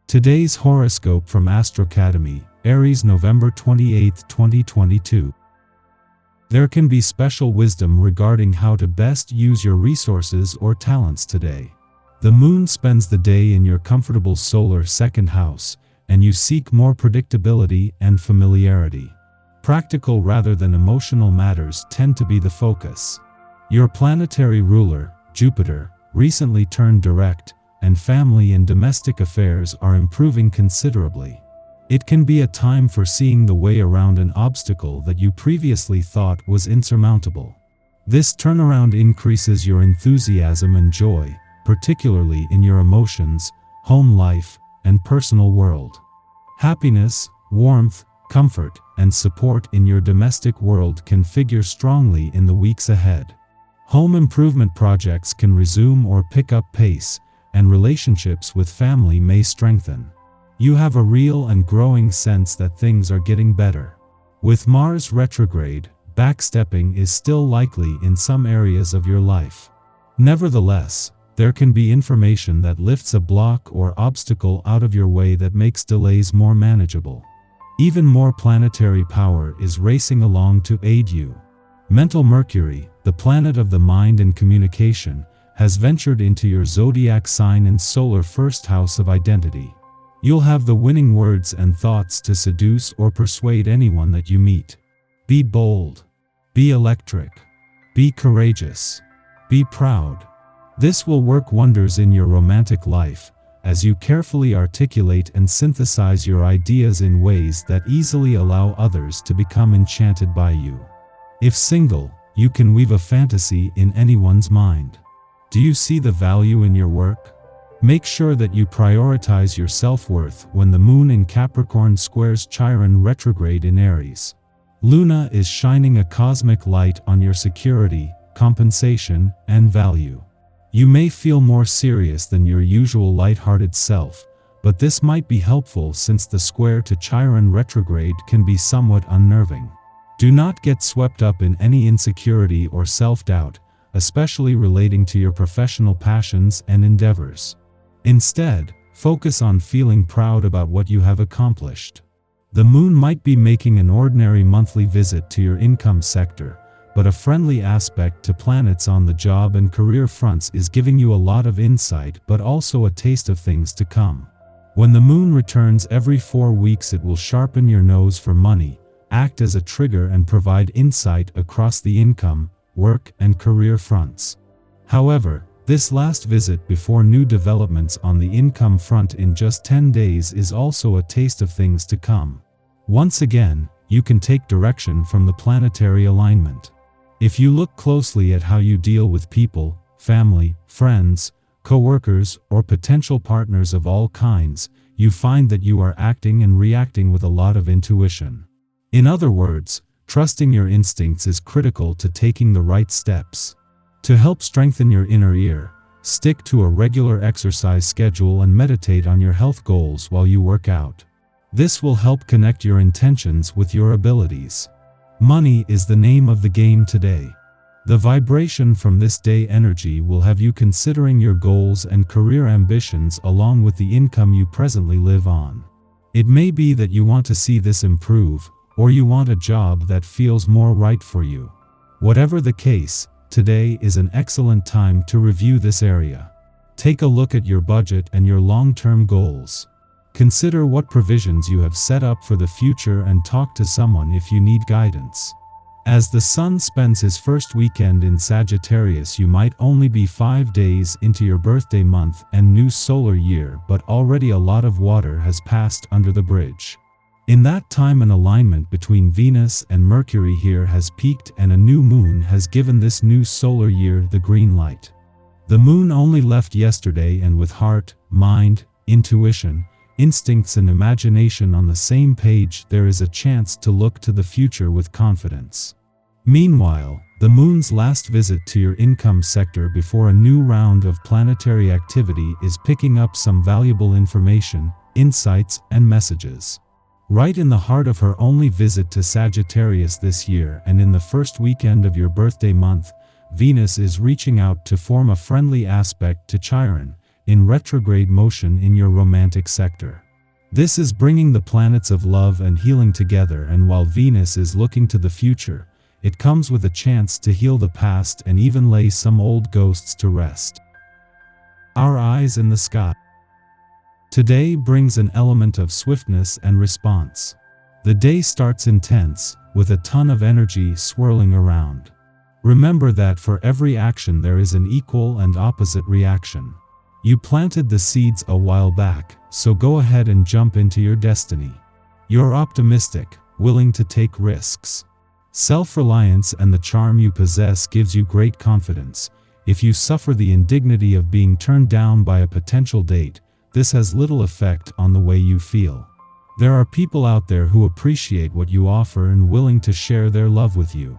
Today's horoscope from Astrocademy, Aries, November 28, 2022. There can be special wisdom regarding how to best use your resources or talents today. The moon spends the day in your comfortable solar second house, and you seek more predictability and familiarity. Practical rather than emotional matters tend to be the focus. Your planetary ruler, Jupiter, recently turned direct, and family and domestic affairs are improving considerably. It can be a time for seeing the way around an obstacle that you previously thought was insurmountable. This turnaround increases your enthusiasm and joy, particularly in your emotions, home life, and personal world. Happiness, warmth, comfort, and support in your domestic world can figure strongly in the weeks ahead. Home improvement projects can resume or pick up pace, and relationships with family may strengthen. You have a real and growing sense that things are getting better. With Mars retrograde, backstepping is still likely in some areas of your life. Nevertheless, there can be information that lifts a block or obstacle out of your way that makes delays more manageable. Even more planetary power is racing along to aid you. Mental Mercury, the planet of the mind and communication, has ventured into your zodiac sign and solar first house of identity. You'll have the winning words and thoughts to seduce or persuade anyone that you meet. Be bold. Be electric. Be courageous. Be proud. This will work wonders in your romantic life, as you carefully articulate and synthesize your ideas in ways that easily allow others to become enchanted by you. If single, you can weave a fantasy in anyone's mind. Do you see the value in your work? Make sure that you prioritize your self-worth when the moon in Capricorn squares Chiron retrograde in Aries. Luna is shining a cosmic light on your security, compensation, and value. You may feel more serious than your usual lighthearted self, but this might be helpful since the square to Chiron retrograde can be somewhat unnerving. Do not get swept up in any insecurity or self-doubt, especially relating to your professional passions and endeavors. Instead, focus on feeling proud about what you have accomplished. The moon might be making an ordinary monthly visit to your income sector, but a friendly aspect to planets on the job and career fronts is giving you a lot of insight but also a taste of things to come. When the moon returns every 4 weeks, it will sharpen your nose for money, act as a trigger, and provide insight across the income, work, and career fronts. However, this last visit before new developments on the income front in just 10 days is also a taste of things to come. Once again, you can take direction from the planetary alignment. If you look closely at how you deal with people, family, friends, co-workers, or potential partners of all kinds, you find that you are acting and reacting with a lot of intuition. In other words, trusting your instincts is critical to taking the right steps. To help strengthen your inner ear, stick to a regular exercise schedule and meditate on your health goals while you work out. This will help connect your intentions with your abilities. Money is the name of the game today. The vibration from this day energy will have you considering your goals and career ambitions along with the income you presently live on. It may be that you want to see this improve, or you want a job that feels more right for you. Whatever the case, today is an excellent time to review this area. Take a look at your budget and your long-term goals. Consider what provisions you have set up for the future and talk to someone if you need guidance. As the Sun spends his first weekend in Sagittarius, you might only be 5 days into your birthday month and new solar year, but already a lot of water has passed under the bridge. In that time, an alignment between Venus and Mercury here has peaked, and a new moon has given this new solar year the green light. The moon only left yesterday, and with heart, mind, intuition, instincts, and imagination on the same page, there is a chance to look to the future with confidence. Meanwhile, the moon's last visit to your income sector before a new round of planetary activity is picking up some valuable information, insights, and messages. Right in the heart of her only visit to Sagittarius this year, and in the first weekend of your birthday month, Venus is reaching out to form a friendly aspect to Chiron, in retrograde motion in your romantic sector. This is bringing the planets of love and healing together, and while Venus is looking to the future, it comes with a chance to heal the past and even lay some old ghosts to rest. Our eyes in the sky. Today brings an element of swiftness and response. The day starts intense, with a ton of energy swirling around. Remember that for every action there is an equal and opposite reaction. You planted the seeds a while back, so go ahead and jump into your destiny. You're optimistic, willing to take risks. Self-reliance and the charm you possess gives you great confidence. If you suffer the indignity of being turned down by a potential date, this has little effect on the way you feel. There are people out there who appreciate what you offer and willing to share their love with you.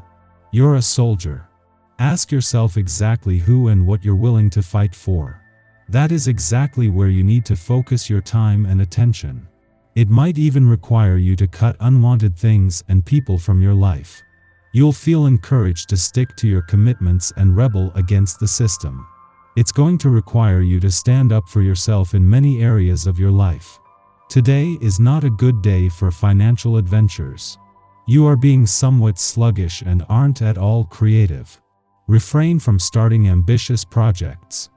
You're a soldier. Ask yourself exactly who and what you're willing to fight for. That is exactly where you need to focus your time and attention. It might even require you to cut unwanted things and people from your life. You'll feel encouraged to stick to your commitments and rebel against the system. It's going to require you to stand up for yourself in many areas of your life. Today is not a good day for financial adventures. You are being somewhat sluggish and aren't at all creative. Refrain from starting ambitious projects.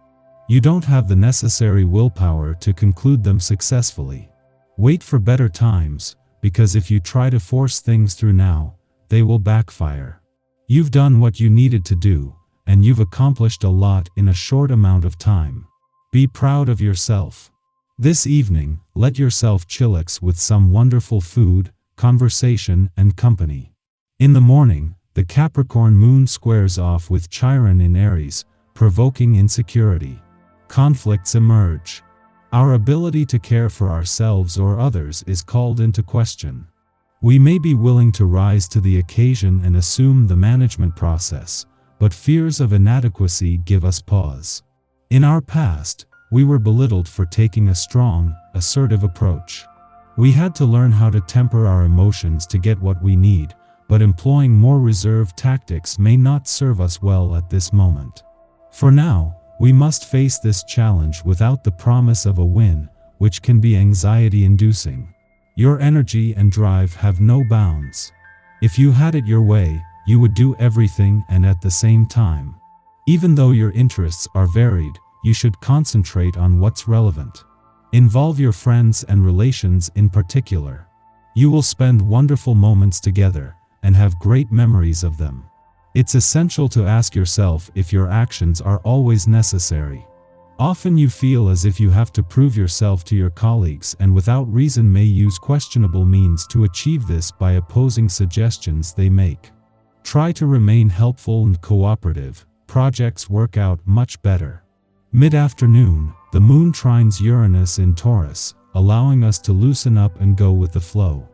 You don't have the necessary willpower to conclude them successfully. Wait for better times, because if you try to force things through now, they will backfire. You've done what you needed to do, and you've accomplished a lot in a short amount of time. Be proud of yourself. This evening, let yourself chillax with some wonderful food, conversation, and company. In the morning, the Capricorn moon squares off with Chiron in Aries, provoking insecurity. Conflicts emerge. Our ability to care for ourselves or others is called into question. We may be willing to rise to the occasion and assume the management process, but fears of inadequacy give us pause. In our past, we were belittled for taking a strong, assertive approach. We had to learn how to temper our emotions to get what we need, but employing more reserved tactics may not serve us well at this moment. For now, we must face this challenge without the promise of a win, which can be anxiety-inducing. Your energy and drive have no bounds. If you had it your way, you would do everything and at the same time. Even though your interests are varied, you should concentrate on what's relevant. Involve your friends and relations in particular. You will spend wonderful moments together and have great memories of them. It's essential to ask yourself if your actions are always necessary. Often you feel as if you have to prove yourself to your colleagues and without reason may use questionable means to achieve this by opposing suggestions they make. Try to remain helpful and cooperative. Projects work out much better. Mid-afternoon, the moon trines Uranus in Taurus, allowing us to loosen up and go with the flow.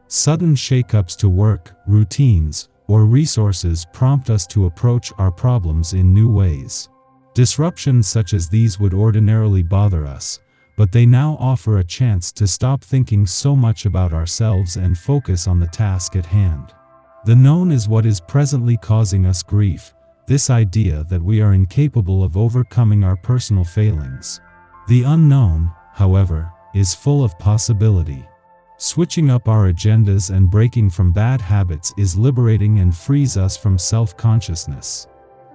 Sudden shakeups to work, routines, or resources prompt us to approach our problems in new ways. Disruptions such as these would ordinarily bother us, but they now offer a chance to stop thinking so much about ourselves and focus on the task at hand. The known is what is presently causing us grief, this idea that we are incapable of overcoming our personal failings. The unknown, however, is full of possibility. Switching up our agendas and breaking from bad habits is liberating and frees us from self-consciousness.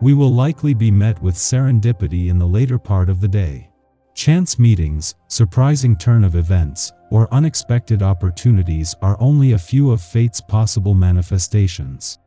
We will likely be met with serendipity in the later part of the day. Chance meetings, surprising turn of events, or unexpected opportunities are only a few of fate's possible manifestations.